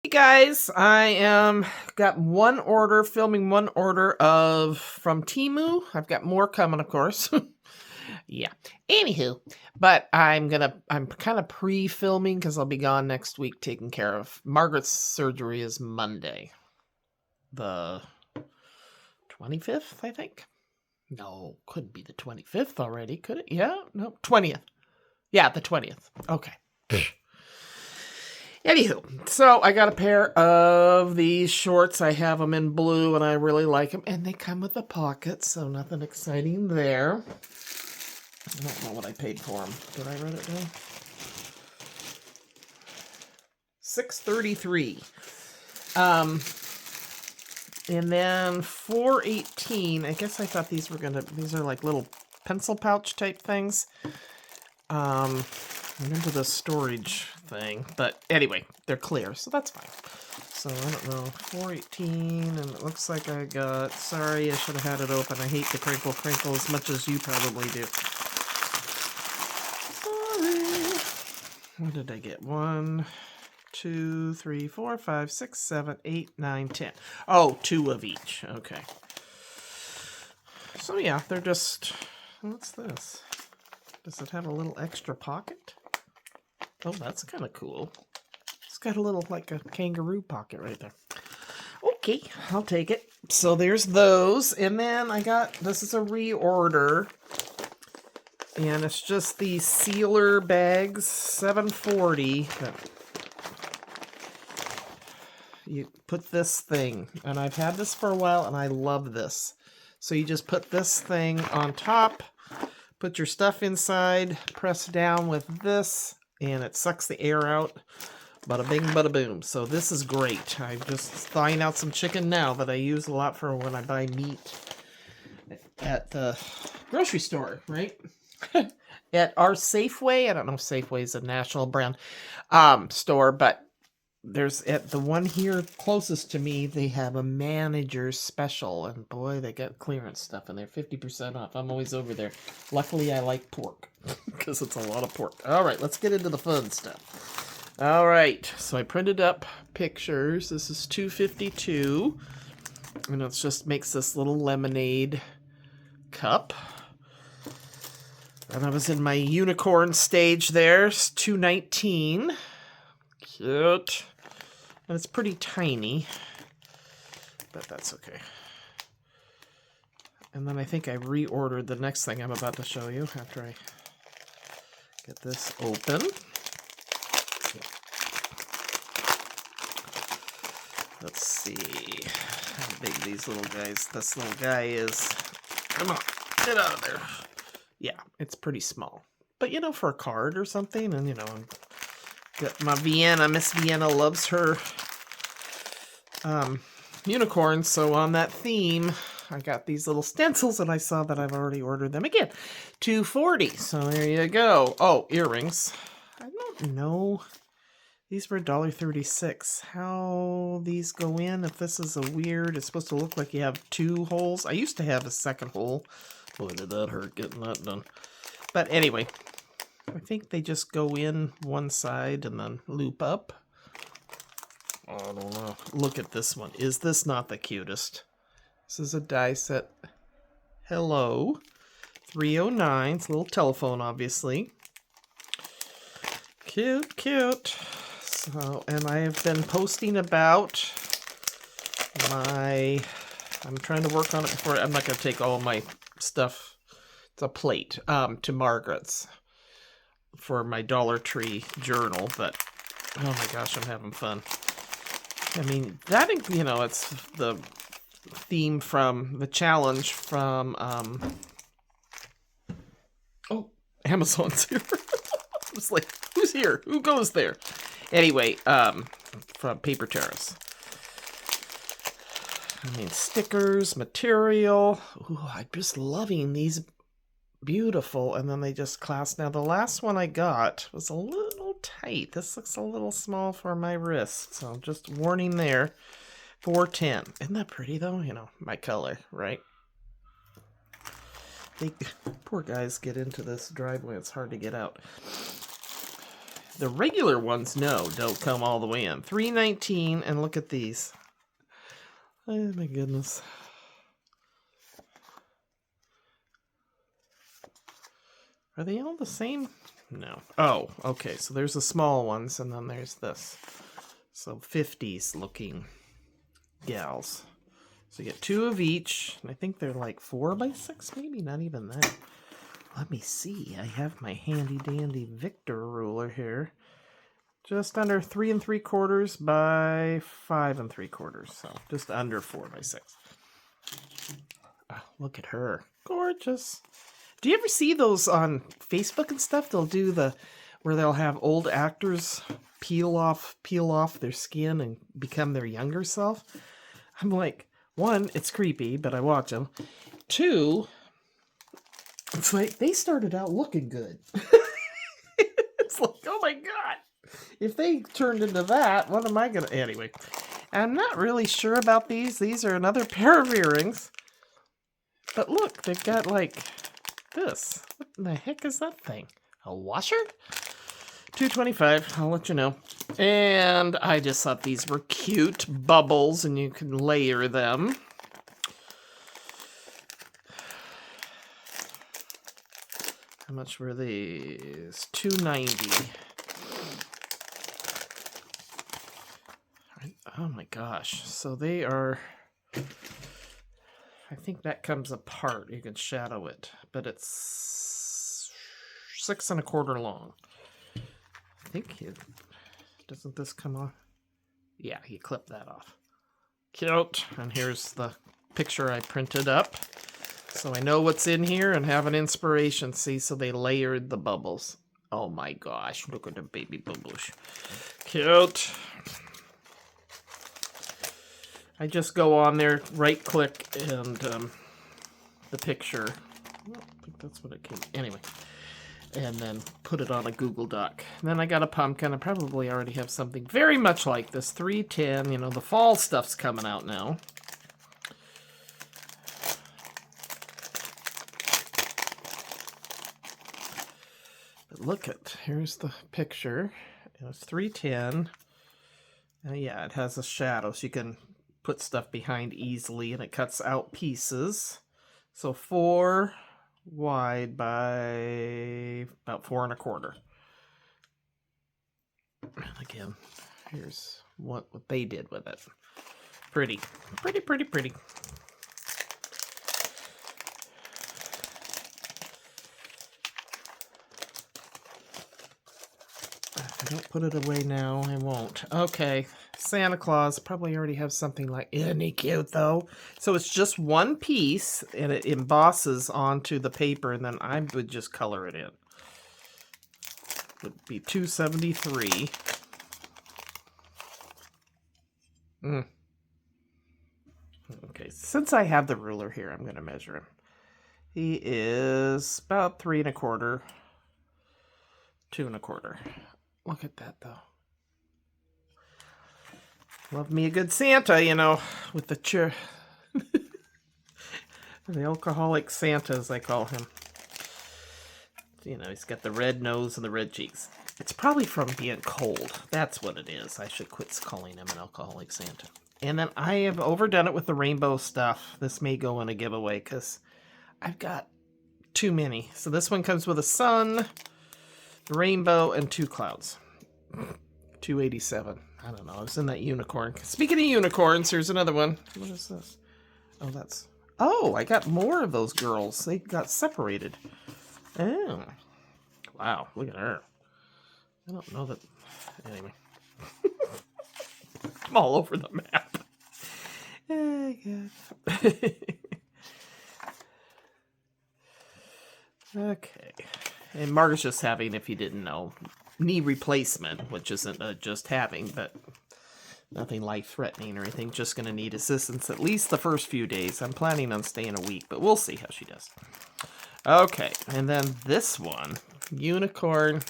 Hey guys, I got one order, filming one order from Temu. I've got more coming, of course. Yeah. Anywho, but I'm kind of pre-filming because I'll be gone next week taking care of Margaret's surgery is Monday, the 25th, I think. No, couldn't be the 25th already, could it? Yeah, no, 20th. Yeah, the 20th. Okay. Anywho, so I got a pair of these shorts. I have them in blue, and I really like them. And they come with a pocket, so nothing exciting there. I don't know what I paid for them. Did I write it down? $6.33. And then $4.18. I guess I thought these are like little pencil pouch type things. I'm into the storage thing, but anyway, they're clear, so that's fine. So I don't know, 418, and it looks like I got, sorry, I should have had it open. I hate to crinkle as much as you probably do. Sorry. What did I get? 1, 2, 3, 4, 5, 6, 7, 8, 9, 10. Oh, 2 of each. Okay. So yeah, they're just, what's this? Does it have a little extra pocket? Oh, that's kind of cool. It's got a little, like a kangaroo pocket right there. Okay, I'll take it. So there's those. And then I got, this is a reorder. And it's just these sealer bags, $7.40. You put this thing, and I've had this for a while, and I love this. So you just put this thing on top, put your stuff inside, press down with this, and it sucks the air out. Bada bing, bada boom. So this is great. I'm just thawing out some chicken now that I use a lot for when I buy meat at the grocery store, right? At our Safeway, I don't know if Safeway is a national brand store, but there's at the one here closest to me, they have a manager's special, and boy, they got clearance stuff, and they're 50% off. I'm always over there. Luckily, I like pork because it's a lot of pork. All right, let's get into the fun stuff. All right, so I printed up pictures. This is $2.52, and it just makes this little lemonade cup. And I was in my unicorn stage there. It's $2.19. Cute. And it's pretty tiny, but that's okay. And then I think I reordered the next thing I'm about to show you after I get this open. Let's see how big these little guys, this little guy is. Come on, get out of there. Yeah, it's pretty small. But, you know, for a card or something, and, you know, got my Vienna. Miss Vienna loves her unicorns, so on that theme, I got these little stencils, and I saw that I've already ordered them again. $2.40, so there you go. Oh, earrings. I don't know. These were $1.36. How these go in, if this is a weird, it's supposed to look like you have 2 holes. I used to have a second hole. Boy, did that hurt getting that done. But anyway, I think they just go in one side and then loop up. I don't know. Look at this one. Is this not the cutest? This is a die set. Hello. 309. It's a little telephone, obviously. Cute, cute. So, and I have been posting about I'm trying to work on it before. I'm not going to take all my stuff. It's a plate to Margaret's for my Dollar Tree journal, but oh my gosh, I'm having fun. I mean, that, you know, it's the theme from the challenge from oh, Amazon's here. I was like, who's here? Who goes there? Anyway, from Paper Terrace. I mean, stickers, material. Ooh, I'm just loving these. Beautiful. And then they just clasp. Now, the last one I got was a little tight. This looks a little small for my wrist. So just warning there. $4.10. Isn't that pretty, though? You know, my color, right? Poor guys get into this driveway. It's hard to get out. The regular ones, no, don't come all the way in. $3.19, and look at these. Oh my goodness. Are they all the same? No. Oh, okay. So there's the small ones, and then there's this. So 50s looking gals. So you get 2 of each, and I think they're like 4x6, maybe not even that. Let me see. I have my handy dandy Victor ruler here. Just under 3 3/4 by 5 3/4. So just under 4x6. Oh, look at her. Gorgeous. Do you ever see those on Facebook and stuff? They'll do where they'll have old actors peel off their skin and become their younger self. I'm like, 1, it's creepy, but I watch them. 2, it's like they started out looking good. It's like, oh my God. If they turned into that, what am I going to... Anyway, I'm not really sure about these. These are another pair of earrings. But look, they've got like... this. What in the heck is that thing? A washer? $2.25. I'll let you know. And I just thought these were cute bubbles, and you can layer them. How much were these? $2.90. Oh my gosh. So they are... I think that comes apart. You can shadow it, but it's 6 1/4 long. I think doesn't this come off? Yeah, you clip that off. Cute. And here's the picture I printed up, so I know what's in here and have an inspiration. See, so they layered the bubbles. Oh my gosh! Look at the baby bubbles. Cute. I just go on there, right click, and the picture. I think that's what it came. Anyway, and then put it on a Google Doc. And then I got a pumpkin. I probably already have something very much like this. $3.10. You know, the fall stuff's coming out now. But look here's the picture. It was $3.10. Yeah, it has a shadow, so you can put stuff behind easily, and it cuts out pieces. So 4 wide by about 4 1/4. And again, here's what they did with it. Pretty. Pretty, pretty, pretty. If I don't put it away now, I won't. Okay. Santa Claus, probably already have something like... Isn't he cute, though? So it's just one piece, and it embosses onto the paper, and then I would just color it in. Would be $2.73. Okay, since I have the ruler here, I'm going to measure him. He is about 3 1/4, 2 1/4. Look at that, though. Love me a good Santa, you know, with the the alcoholic Santa, as I call him. You know, he's got the red nose and the red cheeks. It's probably from being cold. That's what it is. I should quit calling him an alcoholic Santa. And then I have overdone it with the rainbow stuff. This may go in a giveaway because I've got too many. So this one comes with a sun, the rainbow, and 2 clouds. $2.87. I don't know. I was in that unicorn. Speaking of unicorns, here's another one. What is this? Oh, that's... Oh, I got more of those girls. They got separated. Oh. Wow, look at her. I don't know that... Anyway. I'm all over the map. Oh, God. Okay. And Margaret's just having, if you didn't know, knee replacement, which isn't just having, but nothing life-threatening or anything. Just going to need assistance at least the first few days. I'm planning on staying a week, but we'll see how she does. Okay, and then this one, unicorn.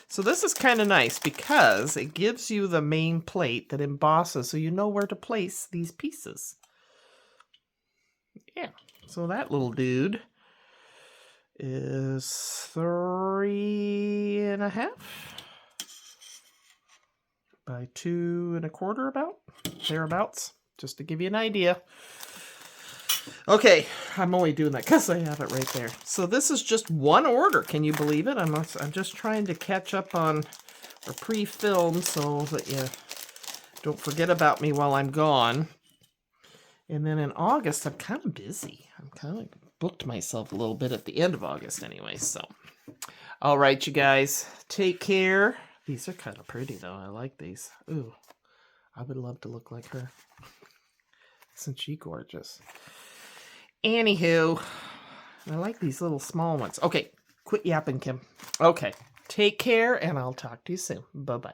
So this is kind of nice because it gives you the main plate that embosses, so you know where to place these pieces. Yeah, so that little dude is 3.5 by 2.25, about thereabouts, just to give you an idea. Okay, I'm only doing that because I have it right there. So this is just one order. Can you believe it? I'm just trying to catch up on or pre-film so that you don't forget about me while I'm gone. And then in August, I'm kind of busy. I'm kind of booked myself a little bit at the end of August anyway. So, all right, you guys, take care. These are kind of pretty though. I like these. Ooh, I would love to look like her. Isn't she gorgeous? Anywho, I like these little small ones. Okay, quit yapping, Kim. Okay, take care, and I'll talk to you soon. Bye-bye.